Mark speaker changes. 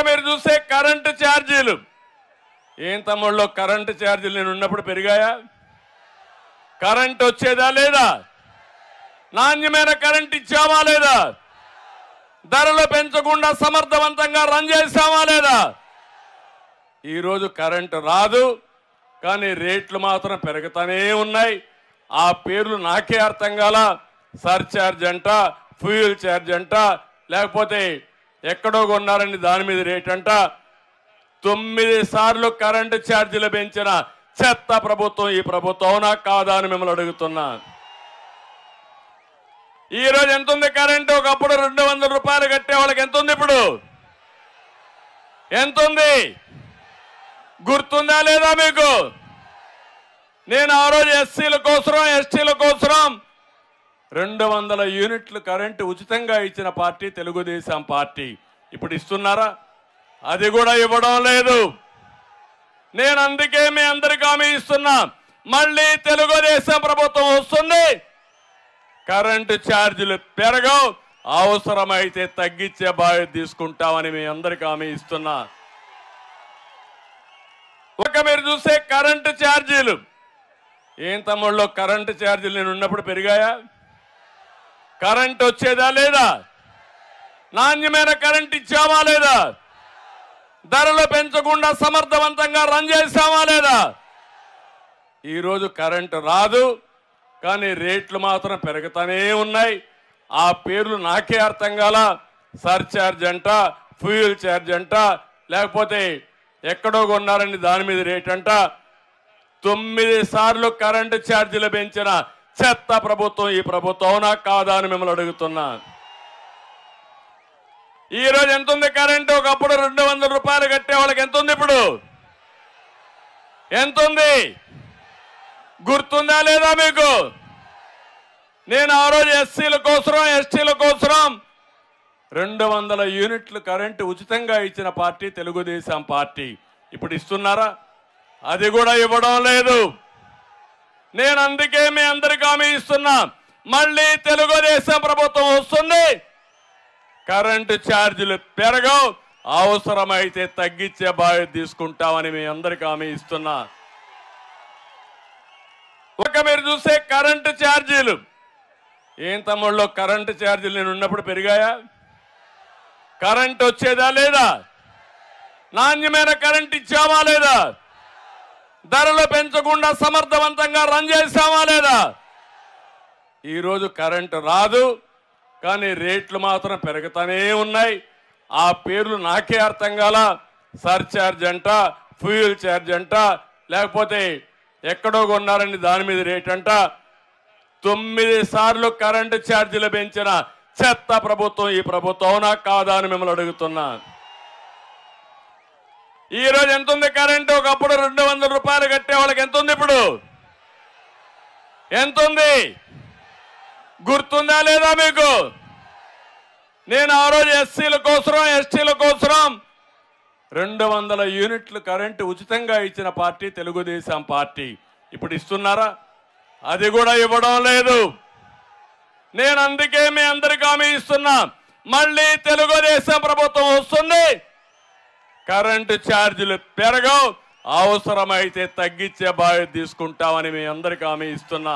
Speaker 1: మీరు చూస్తే కరెంటు ఛార్జీలు ఏం తమ్ముళ్ళు కరెంటు ఛార్జీలు నేను ఉన్నప్పుడు పెరిగాయా? కరెంట్ వచ్చేదా లేదా? నాణ్యమైన కరెంట్ ఇచ్చామా లేదా? ధరలు పెంచకుండా సమర్థవంతంగా రన్ చేశామా లేదా? ఈరోజు కరెంటు రాదు, కానీ రేట్లు మాత్రం పెరుగుతూనే ఉన్నాయి. ఆ పేర్లు నాకే అర్థం కాల. సర్ఛార్జ్ అంట, ఫ్యూయల్ ఛార్జ్ అంట, లేకపోతే ఎక్కడో కొన్నారని దాని మీద రేట్ అంట. 9 సార్లు కరెంటు ఛార్జీలు పెంచిన చెత్త ప్రభుత్వం ఈ ప్రభుత్వం, అవునా కాదా అని మిమ్మల్ని అడుగుతున్నా. ఈ రోజు ఎంత ఉంది కరెంటు? ఒకప్పుడు 200 రూపాయలు కట్టే వాళ్ళకి ఎంత ఉంది? ఇప్పుడు ఎంత ఉంది? గుర్తుందా లేదా మీకు? నేను ఆ రోజు ఎస్సీల కోసం, ఎస్టీల కోసం 200 యూనిట్లు కరెంటు ఉచితంగా ఇచ్చిన పార్టీ తెలుగుదేశం పార్టీ. ఇప్పుడు ఇస్తున్నారా? అది కూడా ఇవ్వడం లేదు. నేను అందుకే మీ అందరికీ హామీ ఇస్తున్నా, మళ్ళీ తెలుగుదేశం ప్రభుత్వం వస్తుంది, కరెంటు ఛార్జీలు పెరగవు, అవసరమైతే తగ్గించే బాధ్యత తీసుకుంటామని మీ అందరికీ హామీ ఇస్తున్నా. మీరు చూస్తే కరెంటు ఛార్జీలు ఏం తమ్ముళ్ళు కరెంటు ఛార్జీలు నేను ఉన్నప్పుడు పెరిగాయా? కరెంట్ వచ్చేదా లేదా? నాణ్యమైన కరెంట్ ఇచ్చామా లేదా? ధరలు పెంచకుండా సమర్థవంతంగా రన్ చేశామా లేదా? ఈరోజు కరెంటు రాదు, కానీ రేట్లు మాత్రం పెరుగుతూనే ఉన్నాయి. ఆ పేర్లు నాకే అర్థం కాల. సర్ఛార్జ్ అంట, ఫ్యూయల్ ఛార్జ్ అంట, లేకపోతే ఎక్కడో కొన్నారని దాని మీద రేట్ అంట. 9 సార్లు కరెంటు ఛార్జీలు పెంచిన చెత్త ప్రభుత్వం ఈ ప్రభుత్వం, అవునా కాదా అని మిమ్మల్ని అడుగుతున్నా. ఈ రోజు ఎంత ఉంది కరెంటు? ఒకప్పుడు 200 రూపాయలు కట్టే వాళ్ళకి ఎంత ఉంది? ఇప్పుడు ఎంత ఉంది? గుర్తుందా లేదా మీకు? నేను ఆ రోజు ఎస్సీల కోసం, ఎస్టీల కోసం 200 యూనిట్లు కరెంటు ఉచితంగా ఇచ్చిన పార్టీ తెలుగుదేశం పార్టీ. ఇప్పుడు ఇస్తున్నారా? అది కూడా ఇవ్వడం లేదు. నేను అందుకే మీ అందరికీ హామీ ఇస్తున్నా, మళ్ళీ తెలుగుదేశం ప్రభుత్వం వస్తుంది, కరెంటు ఛార్జీలు పెరగవు, అవసరమైతే తగ్గించే బాధ్యత తీసుకుంటామని మీ అందరికీ హామీ ఇస్తున్నా. మీరు చూస్తే కరెంటు ఛార్జీలు ఏం తమ్ముళ్ళు కరెంటు ఛార్జీలు నేను ఉన్నప్పుడు పెరిగాయా? కరెంట్ వచ్చేదా లేదా? నాణ్యమైన కరెంట్ ఇచ్చామా లేదా? ధరలు పెంచకుండా సమర్థవంతంగా రన్ చేశామా లేదా? ఈరోజు కరెంటు రాదు, కానీ రేట్లు మాత్రం పెరుగుతూనే ఉన్నాయి. ఆ పేర్లు నాకే అర్థం కాల. సర్ఛార్జ్ అంట, ఫ్యూయల్ ఛార్జ్ అంట, లేకపోతే ఎక్కడో కొన్నారని దాని మీద రేట్ అంట. 9 సార్లు కరెంటు ఛార్జీలు పెంచిన చెత్త ప్రభుత్వం ఈ ప్రభుత్వం, అవునా కాదా అని మిమ్మల్ని అడుగుతున్నా. ఈ రోజు ఎంత ఉంది కరెంటు? ఒకప్పుడు 200 రూపాయలు కట్టే వాళ్ళకి ఎంత ఉంది? ఇప్పుడు ఎంత ఉంది? గుర్తుందా లేదా మీకు? నేను ఆ రోజు ఎస్సీల కోసం, ఎస్టీల కోసం 200 యూనిట్లు కరెంటు ఉచితంగా ఇచ్చిన పార్టీ తెలుగుదేశం పార్టీ. ఇప్పుడు ఇస్తున్నారా? అది కూడా ఇవ్వడం లేదు. నేను అందుకే మీ అందరికీ హామీ ఇస్తున్నా, మళ్ళీ తెలుగుదేశం ప్రభుత్వం వస్తుంది, కరెంటు ఛార్జీలు పెరగవు, అవసరమైతే తగ్గించే బాధ్యత తీసుకుంటామని మీ అందరికీ హామీ ఇస్తున్నా.